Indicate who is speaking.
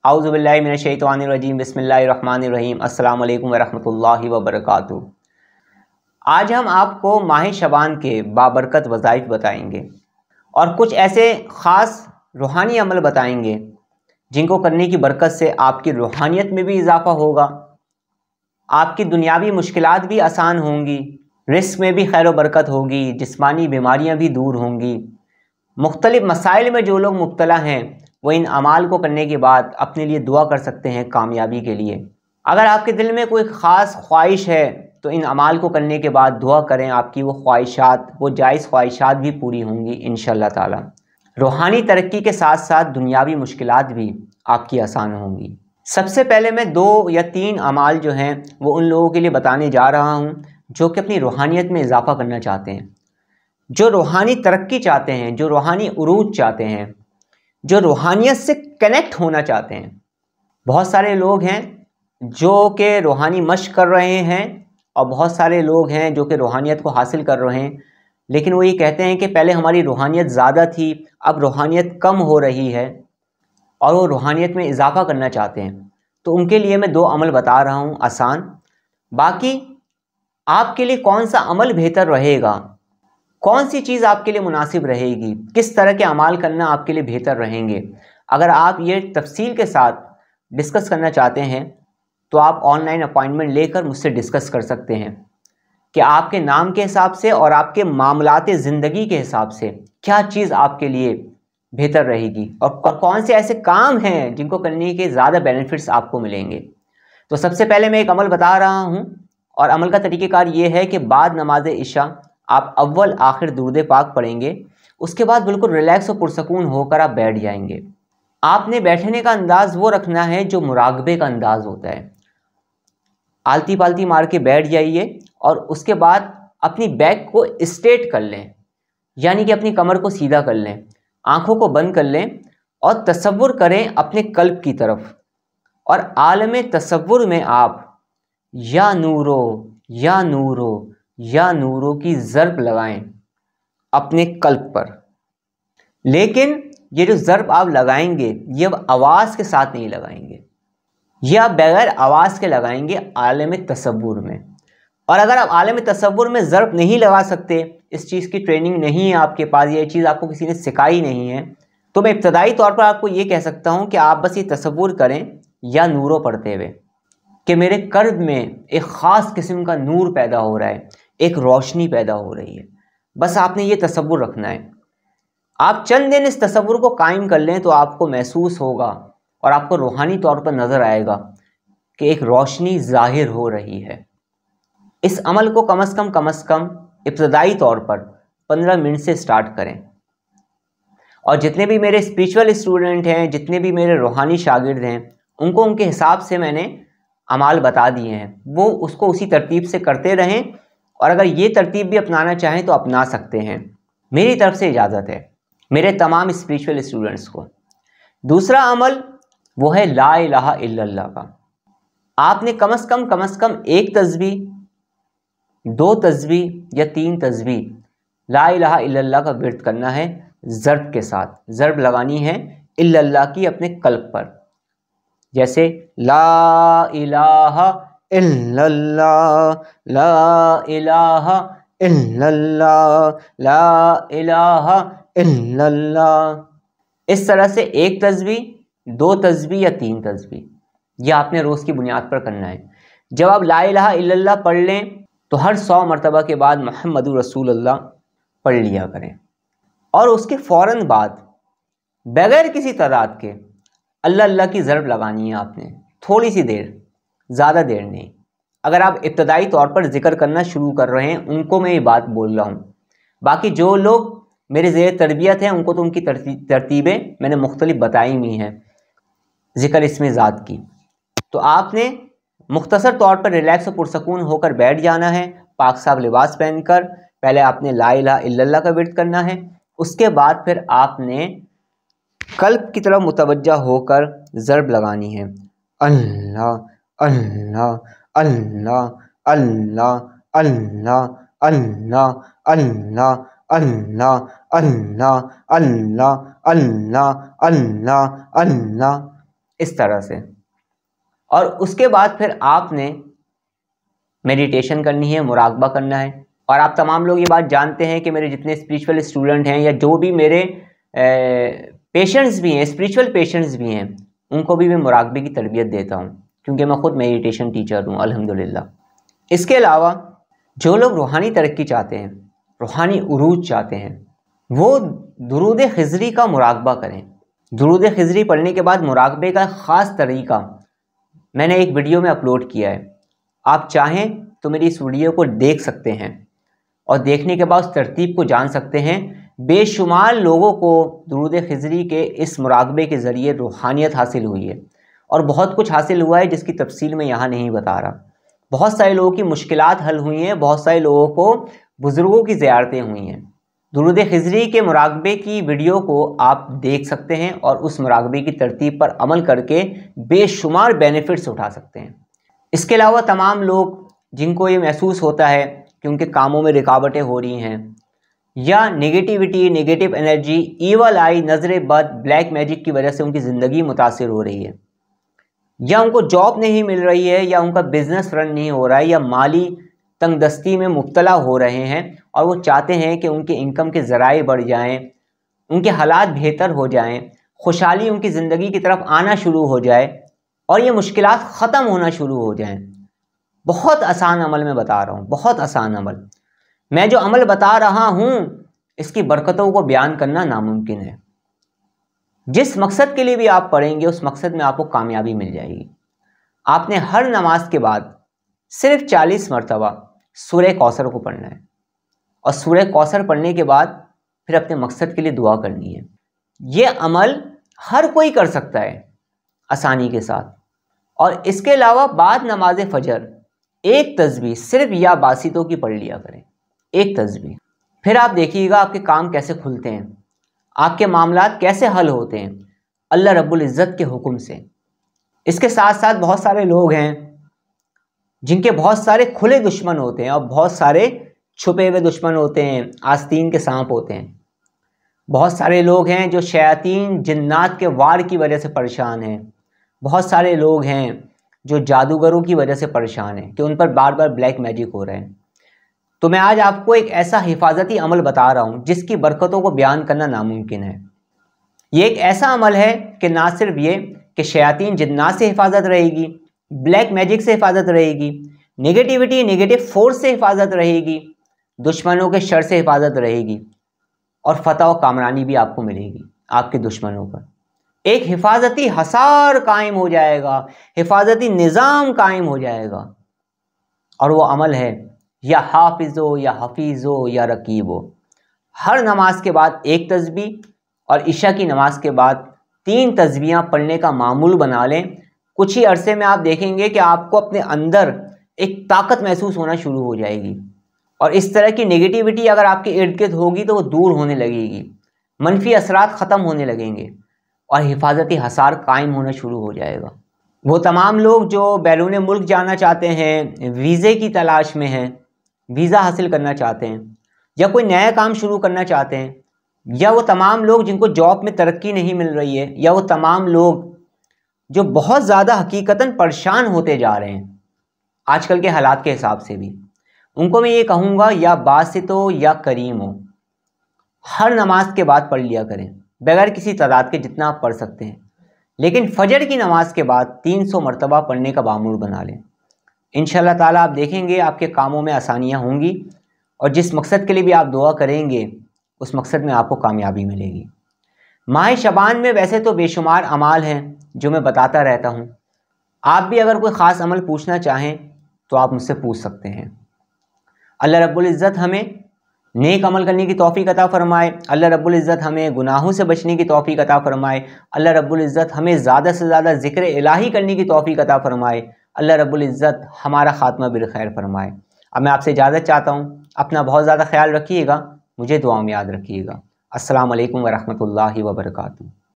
Speaker 1: औज़ु बिल्लाहि मिनश शैतानिर रजीम बिस्मिल्लाहिर रहमानिर रहीम अस्सलामु अलैकुम वरहमतुल्लाहि वबरकातुहू। आज हम आपको माह शबान के बाबरकत वज़ाइफ बताएंगे और कुछ ऐसे ख़ास रूहानी अमल बताएंगे जिनको करने की बरकत से आपकी रूहानियत में भी इजाफ़ा होगा, आपकी दुनियावी मुश्किलात भी आसान होंगी, रिस्क में भी खैर व बरकत होगी, जिस्मानी बीमारियां भी दूर होंगी। मुख्तलिफ़ मसाइल में जो लोग मुब्तला हैं वो इन अमाल को करने के बाद अपने लिए दुआ कर सकते हैं कामयाबी के लिए। अगर आपके दिल में कोई ख़ास ख्वाहिश है तो इन अमाल को करने के बाद दुआ करें, आपकी वो ख्वाहिशात, वो जायज़ ख्वाहिशात भी पूरी होंगी इंशाअल्लाह ताला। रूहानी तरक्की के साथ साथ दुनियावी मुश्किलात भी आपकी आसान होंगी। सबसे पहले मैं 2 या 3 अमाल जो हैं वो उन लोगों के लिए बताने जा रहा हूँ जो कि अपनी रूहानियत में इजाफ़ा करना चाहते हैं, जो रूहानी तरक्की चाहते हैं, जो रूहानी उरूज चाहते हैं, जो रूहानियत से कनेक्ट होना चाहते हैं। बहुत सारे लोग हैं जो कि रूहानी मश्क कर रहे हैं और बहुत सारे लोग हैं जो कि रूहानियत को हासिल कर रहे हैं, लेकिन वो ये कहते हैं कि पहले हमारी रूहानियत ज़्यादा थी, अब रूहानियत कम हो रही है और वो रूहानियत में इजाफ़ा करना चाहते हैं। तो उनके लिए मैं 2 अमल बता रहा हूँ आसान। बाकी आपके लिए कौन सा अमल बेहतर रहेगा, कौन सी चीज़ आपके लिए मुनासिब रहेगी, किस तरह के अमाल करना आपके लिए बेहतर रहेंगे, अगर आप ये तफसील के साथ डिस्कस करना चाहते हैं तो आप ऑनलाइन अपॉइंटमेंट लेकर मुझसे डिस्कस कर सकते हैं कि आपके नाम के हिसाब से और आपके मामलाते ज़िंदगी के हिसाब से क्या चीज़ आपके लिए बेहतर रहेगी और कौन से ऐसे काम हैं जिनको करने के ज़्यादा बेनिफिट्स आपको मिलेंगे। तो सबसे पहले मैं एक अमल बता रहा हूँ और अमल का तरीक़ेकार ये है कि बाद नमाज इशा आप अव्वल आखिर दुरूद पाक पढ़ेंगे, उसके बाद बिल्कुल रिलैक्स और पुरसकून होकर आप बैठ जाएंगे। आपने बैठने का अंदाज़ वो रखना है जो मुराकबे का अंदाज़ होता है। आलती पालती मार के बैठ जाइए और उसके बाद अपनी बैक को स्ट्रेट कर लें, यानी कि अपनी कमर को सीधा कर लें, आँखों को बंद कर लें और तसव्वुर करें अपने कल्ब की तरफ और आलम तसव्वुर में आप या नूरो या नूरो या नूरो की ज़र्ब लगाएं अपने कल्ब पर। लेकिन ये जो ज़र्ब आप लगाएंगे ये अब आवाज़ के साथ नहीं लगाएंगे, ये आप बगैर आवाज़ के लगाएंगे आलम तसव्वुर में। और अगर आप आलम तसव्वुर में ज़र्ब नहीं लगा सकते, इस चीज़ की ट्रेनिंग नहीं है आपके पास, ये चीज़ आपको किसी ने सिखाई नहीं है, तो मैं इब्तदाई तौर पर आपको ये कह सकता हूँ कि आप बस ये तसव्वुर करें या नूरो पढ़ते हुए कि मेरे कर्ब में एक ख़ास किस्म का नूर पैदा हो रहा है, एक रोशनी पैदा हो रही है। बस आपने ये तसव्वुर रखना है। आप चंद दिन इस तसव्वुर को कायम कर लें तो आपको महसूस होगा और आपको रूहानी तौर पर नज़र आएगा कि एक रोशनी ज़ाहिर हो रही है। इस अमल को कम अज़ कम इब्तदाई तौर पर 15 मिनट से स्टार्ट करें। और जितने भी मेरे स्पिरिचुअल स्टूडेंट हैं, जितने भी मेरे रूहानी शागिर्द हैं, उनको उनके हिसाब से मैंने अमाल बता दिए हैं, वो उसको उसी तरतीब से करते रहें और अगर ये तरतीब भी अपनाना चाहें तो अपना सकते हैं। मेरी तरफ से इजाज़त है मेरे तमाम स्पिरिचुअल स्टूडेंट्स को। दूसरा अमल वो है ला इलाहा इल्लल्लाह का। आपने कम अज़ कम 1 तस्बीह, 2 तस्बीह या 3 तस्बीह ला इलाहा इल्लल्लाह का विर्द करना है। ज़र्ब के साथ ज़र्ब लगानी है इल्लल्लाह की अपने कल्ब पर, जैसे ला इलाहा इल्लल्लाह, ला इलाहा इल्लल्लाह, ला इलाहा इल्लल्लाह। इस तरह से 1 तस्बीह, 2 तस्बीह या 3 तस्बीह यह आपने रोज़ की बुनियाद पर करना है। जब आप ला इलाहा इल्लल्लाह पढ़ लें तो हर 100 मरतबा के बाद मुहम्मदुर रसूलुल्लाह पढ़ लिया करें और उसके फ़ौरन बाद बगैर किसी तादाद के अल्लाह अल्लाह की ज़र्ब लगानी है आपने, थोड़ी सी देर, ज़्यादा देर नहीं। अगर आप इब्तदाई तौर पर ज़िक्र करना शुरू कर रहे हैं उनको मैं ये बात बोल रहा हूँ, बाकी जो लोग मेरे ज़ेर तरबियत हैं उनको तो उनकी तरतीबें मैंने मुख्तलिफ बताई हुई हैं ज़िक्र इसमें ज़ात की। तो आपने मुख्तसर तौर पर रिलैक्स और पुरसकून होकर बैठ जाना है, पाक साफ लिबास पहनकर। पहले आपने ला इलाहा इल्लल्लाह का विर्द करना है, उसके बाद फिर आपने कल्ब की तरफ मुतवज्जा होकर ज़र्ब लगानी है अल्लाह अल्लाह अल्लाह अल्लाह अल्लाह अल्लाह अल्लाह अल्लाह अल्लाह अल्लाह अल्लाह अल्लाह अल्लाह। इस तरह से। और उसके बाद फिर आपने मेडिटेशन करनी है, मुराकबा करना है। और आप तमाम लोग ये बात जानते हैं कि मेरे जितने स्पिरिचुअल स्टूडेंट हैं या जो भी मेरे पेशेंट्स भी हैं, स्पिरिचुअल पेशेंट्स भी हैं, उनको भी मैं मुराकबे की तरबियत देता हूँ, क्योंकि मैं ख़ुद मेडिटेशन टीचर हूँ अल्हम्दुलिल्लाह। इसके अलावा जो लोग रूहानी तरक्की चाहते हैं, रूहानी उरूज चाहते हैं, वो दुरूद खिज़री का मुराकबा करें। दुरूद खिज़री पढ़ने के बाद मुराकबे का ख़ास तरीका मैंने एक वीडियो में अपलोड किया है। आप चाहें तो मेरी इस वीडियो को देख सकते हैं और देखने के बाद उस तरतीब को जान सकते हैं। बेशुमार लोगों को दुरूद खिज़री के इस मुराकबे के ज़रिए रूहानियत हासिल हुई है और बहुत कुछ हासिल हुआ है जिसकी तफसील मैं यहाँ नहीं बता रहा। बहुत सारे लोगों की मुश्किलात हल हुई हैं, बहुत सारे लोगों को बुज़ुर्गों की ज़ियारतें हुई हैं। दुरूद खिज़री के मुराकबे की वीडियो को आप देख सकते हैं और उस मुराकबे की तरतीब पर अमल करके बेशुमार बेनिफिट्स उठा सकते हैं। इसके अलावा तमाम लोग जिनको ये महसूस होता है कि उनके कामों में रुकावटें हो रही हैं या नेगेटिविटी, नेगेटिव एनर्जी, ईवल आई, नज़र बद, ब्लैक मैजिक की वजह से उनकी ज़िंदगी मुतासिर हो रही है, या उनको जॉब नहीं मिल रही है, या उनका बिज़नेस रन नहीं हो रहा है, या माली तंगदस्ती में मुब्तला हो रहे हैं और वो चाहते हैं कि उनके इनकम के ज़राए बढ़ जाएं, उनके हालात बेहतर हो जाएं, खुशहाली उनकी ज़िंदगी की तरफ आना शुरू हो जाए और ये मुश्किलात ख़त्म होना शुरू हो जाएं। बहुत आसान अमल मैं बता रहा हूँ, बहुत आसान अमल। मैं जो अमल बता रहा हूँ इसकी बरकतों को बयान करना नामुमकिन है। जिस मकसद के लिए भी आप पढ़ेंगे उस मकसद में आपको कामयाबी मिल जाएगी। आपने हर नमाज के बाद सिर्फ 40 मरतबा सूरह कौसर को पढ़ना है और सूरह कौसर पढ़ने के बाद फिर अपने मकसद के लिए दुआ करनी है। ये अमल हर कोई कर सकता है आसानी के साथ। और इसके अलावा बाद नमाज फजर एक तस्बीह सिर्फ या बासितों की पढ़ लिया करें, एक तस्बीह। फिर आप देखिएगा आपके काम कैसे खुलते हैं, आपके मामलात कैसे हल होते हैं अल्लाह रब्बुल इज़्ज़त के हुक्म से। इसके साथ साथ बहुत सारे लोग हैं जिनके बहुत सारे खुले दुश्मन होते हैं और बहुत सारे छुपे हुए दुश्मन होते हैं, आस्तीन के सांप होते हैं। बहुत सारे लोग हैं जो शयातीन जिन्नात के वार की वजह से परेशान हैं। बहुत सारे लोग हैं जो जादूगरों की वजह से परेशान हैं कि उन पर बार बार ब्लैक मैजिक हो रहे हैं। तो मैं आज आपको एक ऐसा हिफाजती अमल बता रहा हूँ जिसकी बरकतों को बयान करना नामुमकिन है। ये एक ऐसा अमल है कि ना सिर्फ ये कि शयातीन जिन्नात से हिफाजत रहेगी, ब्लैक मैजिक से हिफाजत रहेगी, नेगेटिविटी, नेगेटिव फोर्स से हिफाजत रहेगी, दुश्मनों के शर से हिफाजत रहेगी और फतह व कामरानी भी आपको मिलेगी आपके दुश्मनों पर। एक हिफाजती हसार कायम हो जाएगा, हिफाजती निज़ाम कायम हो जाएगा। और वो अमल है या हाफिज़ो या हफीज़ो या रकीबो। हर नमाज के बाद एक तस्बीह और इशा की नमाज के बाद 3 तस्बीहां पढ़ने का मामूल बना लें। कुछ ही अरसे में आप देखेंगे कि आपको अपने अंदर एक ताकत महसूस होना शुरू हो जाएगी और इस तरह की नेगेटिविटी अगर आपके इर्द गिर्द होगी तो वो दूर होने लगेगी, मनफी असरात ख़त्म होने लगेंगे और हिफाजती हसार कायम होना शुरू हो जाएगा। वो तमाम लोग जो बैरून मुल्क जाना चाहते हैं, वीज़े की तलाश में हैं, वीज़ा हासिल करना चाहते हैं या कोई नया काम शुरू करना चाहते हैं, या वो तमाम लोग जिनको जॉब में तरक्की नहीं मिल रही है, या वो तमाम लोग जो बहुत ज़्यादा हकीकतन परेशान होते जा रहे हैं आजकल के हालात के हिसाब से भी, उनको मैं ये कहूँगा या बासितो या करीम हो, हर नमाज के बाद पढ़ लिया करें बगैर किसी तादाद के, जितना आप पढ़ सकते हैं। लेकिन फजर की नमाज के बाद 300 मरतबा पढ़ने का मामूल बना लें। इंशाअल्लाह ताला आप देखेंगे आपके कामों में आसानियाँ होंगी और जिस मकसद के लिए भी आप दुआ करेंगे उस मकसद में आपको कामयाबी मिलेगी। माह शबान में वैसे तो बेशुमार अमाल हैं जो मैं बताता रहता हूँ। आप भी अगर कोई ख़ास अमल पूछना चाहें तो आप मुझसे पूछ सकते हैं। अल्लाह रब्बुल इज़्ज़त हमें नेक अमल करने की तौफीक अता फ़रमाए। अल्लाह रब्बुल इज़्ज़त हमें गुनाहों से बचने की तौफीक अता फ़रमाए। अल्लाह रब्बुल इज़्ज़त हमें ज़्यादा से ज़्यादा ज़िक्र इलाही करने की तौफीक अता फ़रमाए। अल्लाह रब्बुल इज़्ज़त हमारा ख़ात्मा बिलखैर फ़रमाए। अब मैं आपसे इजाज़त चाहता हूँ। अपना बहुत ज़्यादा ख्याल रखिएगा, मुझे दुआ में याद रखिएगा। अस्सलामु अलैकुम व रहमतुल्लाहि व बरकातुहू।